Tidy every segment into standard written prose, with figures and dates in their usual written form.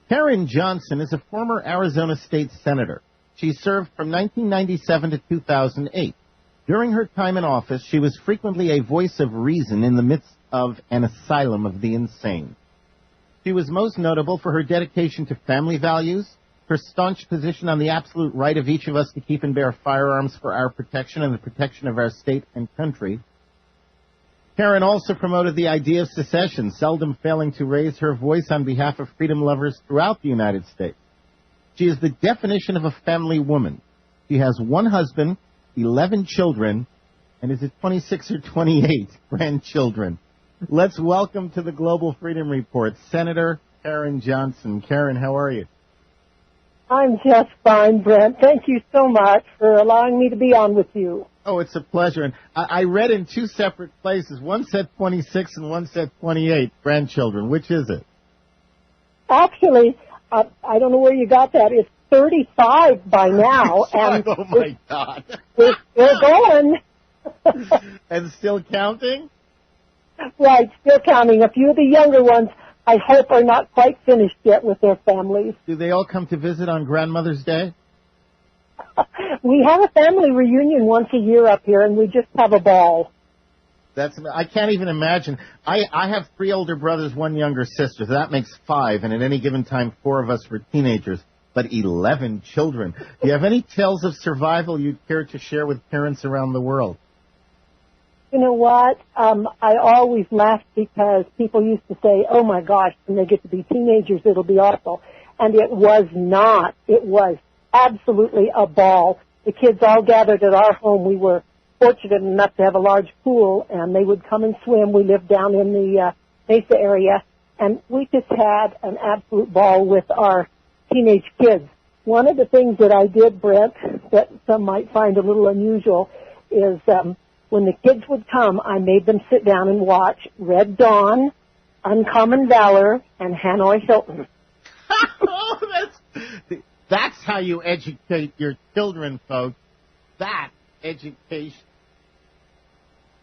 Karen Johnson is a former Arizona state senator. She served from 1997 to 2008. During her time in office, she was frequently a voice of reason in the midst of an asylum of the insane. She was most notable for her dedication to family values, her staunch position on the absolute right of each of us to keep and bear firearms for our protection and the protection of our state and country. Karen also promoted the idea of secession, seldom failing to raise her voice on behalf of freedom lovers throughout the United States. She is the definition of a family woman. She has one husband, 11 children, and is it 26 or 28 grandchildren? Let's welcome to the Global Freedom Report, Senator Karen Johnson. Karen, how are you? I'm just fine, Brent. Thank you so much for allowing me to be on with you. Oh, it's a pleasure. And I read in two separate places. One said 26 and one said 28 grandchildren. Which is it? Actually, I don't know where you got that. It's 35 by now. And oh, my God. We're still going. And still counting? Right, still counting. A few of the younger ones, I hope, are not quite finished yet with their families. Do they all come to visit on Grandmother's Day? We have a family reunion once a year up here, and we just have a ball. I can't even imagine. I have 3 older brothers, 1 younger sister. So that makes 5, and at any given time, 4 of us were teenagers, but 11 children. Do you have any tales of survival you'd care to share with parents around the world? You know what? I always laughed because people used to say, oh, my gosh, when they get to be teenagers, it'll be awful. And it was not. It was absolutely a ball. The kids all gathered at our home. We were fortunate enough to have a large pool, and they would come and swim. We lived down in the Mesa area, and we just had an absolute ball with our teenage kids. One of the things that I did, Brent, that some might find a little unusual is when the kids would come, I made them sit down and watch Red Dawn, Uncommon Valor, and Hanoi Hilton. Oh, that's how you educate your children, folks. That education.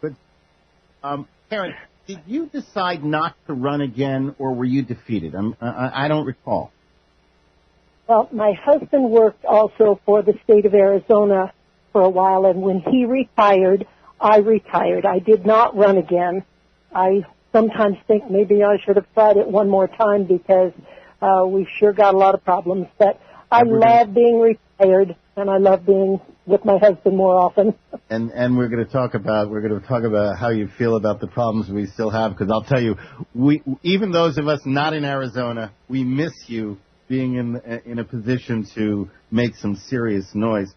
But, Karen, did you decide not to run again, or were you defeated? I don't recall. Well, my husband worked also for the state of Arizona for a while, and when he retired, I retired. I did not run again. I sometimes think maybe I should have tried it one more time because we've sure got a lot of problems. But I love being retired, and I love being with my husband more often. And we're going to talk about how you feel about the problems we still have, because I'll tell you, even those of us not in Arizona, we miss you being in a position to make some serious noise.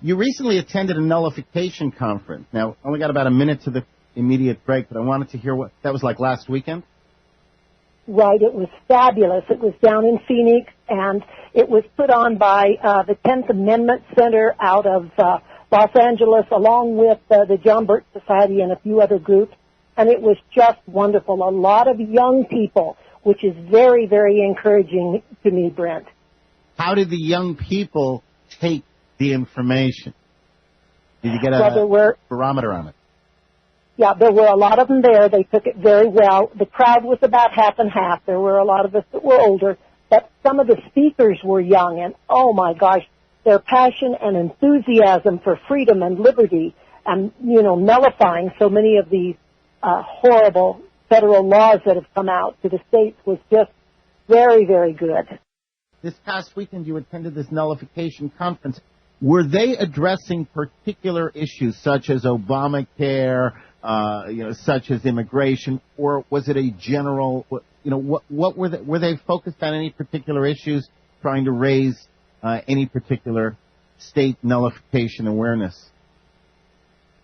You recently attended a nullification conference. Now, only got about a minute to the immediate break, but I wanted to hear what that was like last weekend. Right, it was fabulous. It was down in Phoenix, and it was put on by the 10th Amendment Center out of Los Angeles, along with the John Birch Society and a few other groups, and it was just wonderful. A lot of young people, which is very, very encouraging to me, Brent. How did the young people take the information? Did you get a barometer on it? Yeah, there were a lot of them there. They took it very well. The crowd was about half and half. There were a lot of us that were older, but some of the speakers were young, and oh my gosh, their passion and enthusiasm for freedom and liberty and, nullifying so many of these horrible federal laws that have come out to the states was just very, very good. This past weekend you attended this nullification conference. Were they addressing particular issues such as Obamacare, such as immigration, or was it a general, what were they focused on any particular issues, trying to raise any particular state nullification awareness?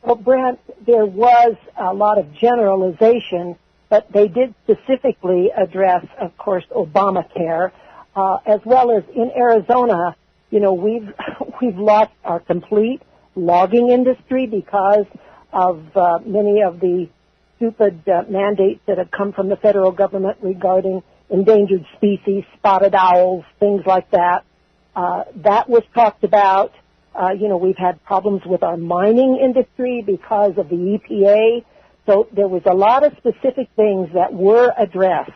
Well, Brent, there was a lot of generalization, but they did specifically address, of course, Obamacare, as well as in Arizona. We've lost our complete logging industry because of many of the stupid mandates that have come from the federal government regarding endangered species, spotted owls, things like that. That was talked about. We've had problems with our mining industry because of the EPA. So there was a lot of specific things that were addressed.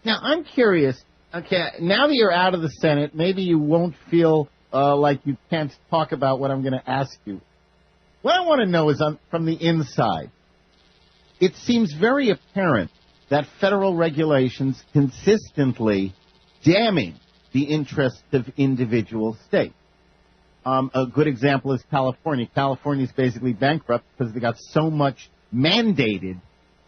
Now, I'm curious, Okay, now that you're out of the Senate, maybe you won't feel like you can't talk about what I'm going to ask you. What I want to know is from the inside. It seems very apparent that federal regulations consistently damning the interests of individual states. A good example is California. California is basically bankrupt because they got so much mandated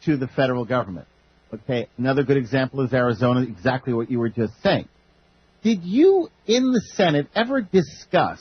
to the federal government. Okay, another good example is Arizona, exactly what you were just saying. Did you, in the Senate, ever discuss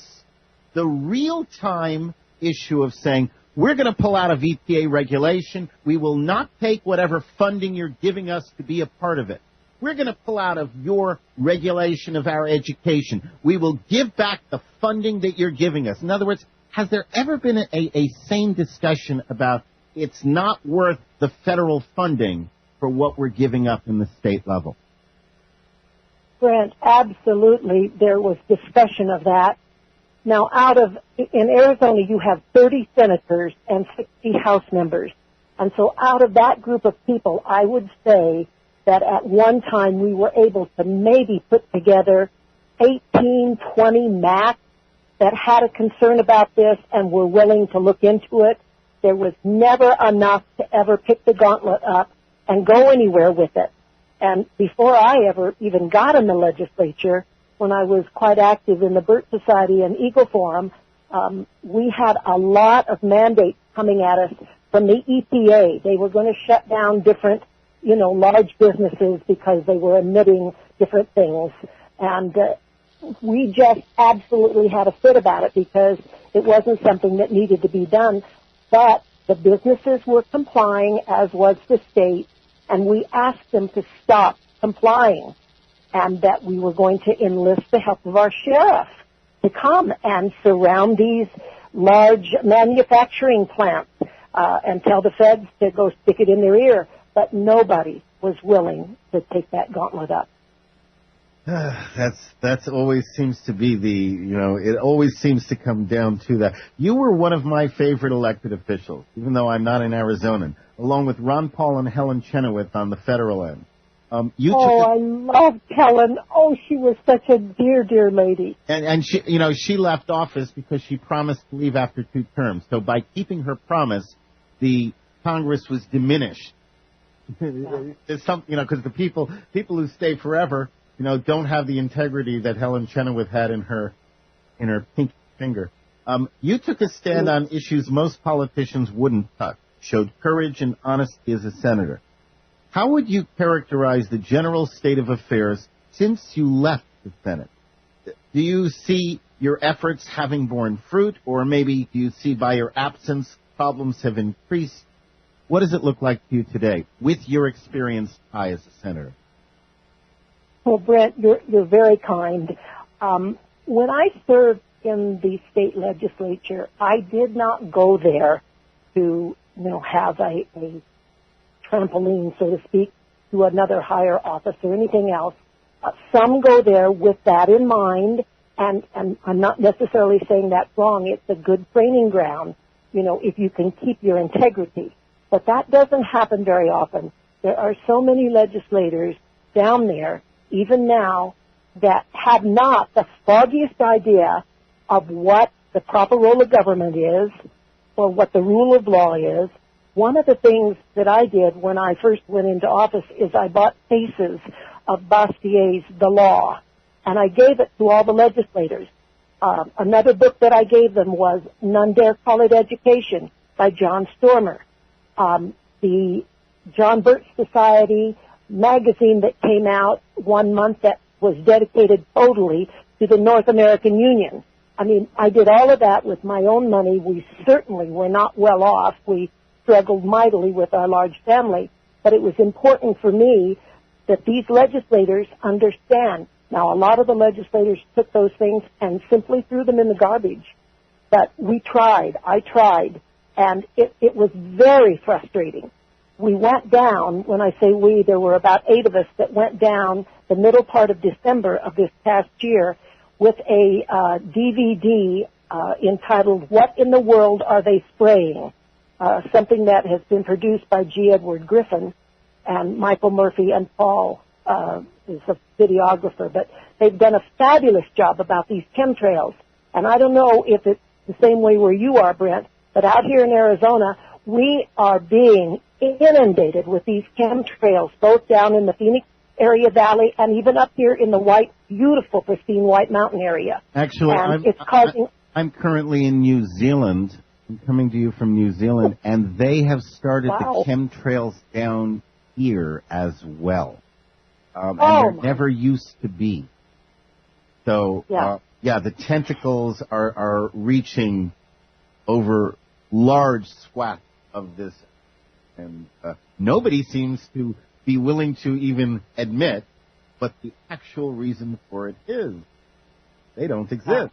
the real-time issue of saying, we're going to pull out of EPA regulation, we will not take whatever funding you're giving us to be a part of it. We're going to pull out of your regulation of our education. We will give back the funding that you're giving us. In other words, has there ever been a sane discussion about it's not worth the federal funding for what we're giving up in the state level? Brent, absolutely. There was discussion of that. Now, in Arizona, you have 30 senators and 60 House members. And so out of that group of people, I would say that at one time we were able to maybe put together 18, 20 max that had a concern about this and were willing to look into it. There was never enough to ever pick the gauntlet up and go anywhere with it. And before I ever even got in the legislature, when I was quite active in the Burt Society and Eagle Forum, we had a lot of mandates coming at us from the EPA. They were going to shut down different, large businesses because they were emitting different things. And we just absolutely had a fit about it because it wasn't something that needed to be done. But the businesses were complying, as was the state, and we asked them to stop complying and that we were going to enlist the help of our sheriff to come and surround these large manufacturing plants and tell the feds to go stick it in their ear. But nobody was willing to take that gauntlet up. That's always seems to be it always seems to come down to that. You were one of my favorite elected officials, even though I'm not an Arizonan, along with Ron Paul and Helen Chenoweth on the federal end. I loved Helen. Oh, she was such a dear, dear lady. And she left office because she promised to leave after 2 terms. So by keeping her promise, the Congress was diminished. There's some, because the people who stay forever, don't have the integrity that Helen Chenoweth had in her pinky finger. You took a stand on issues most politicians wouldn't touch, showed courage and honesty as a senator. How would you characterize the general state of affairs since you left the Senate? Do you see your efforts having borne fruit, or maybe do you see by your absence problems have increased? What does it look like to you today with your experience as a senator? Well, Brent, you're very kind. When I served in the state legislature, I did not go there to, have a trampoline, so to speak, to another higher office or anything else. Some go there with that in mind, and I'm not necessarily saying that's wrong. It's a good training ground, if you can keep your integrity. But that doesn't happen very often. There are so many legislators down there, even now, that have not the foggiest idea of what the proper role of government is or what the rule of law is. One of the things that I did when I first went into office is I bought cases of Bastier's The Law, and I gave it to all the legislators. Another book that I gave them was None Dare Call It Education by John Stormer. The John Birch Society magazine that came out 1 month that was dedicated totally to the North American Union. I mean, I did all of that with my own money. We certainly were not well off. We struggled mightily with our large family, but it was important for me that these legislators understand. Now, a lot of the legislators took those things and simply threw them in the garbage, but we tried. I tried, and it was very frustrating. We went down, when I say we, there were about 8 of us that went down the middle part of December of this past year with a DVD entitled, What in the World Are They Spraying? Something that has been produced by G. Edward Griffin and Michael Murphy and Paul is a videographer, but they've done a fabulous job about these chemtrails. And I don't know if it's the same way where you are, Brent, but out here in Arizona, we are being inundated with these chemtrails, both down in the Phoenix area valley and even up here in the beautiful, pristine White Mountain area. Actually, I'm currently in New Zealand. I'm coming to you from New Zealand, and they have started the chemtrails down here as well. And there never used to be. So, the tentacles are reaching over large swaths of this, and nobody seems to be willing to even admit what the actual reason for it is. They don't exist.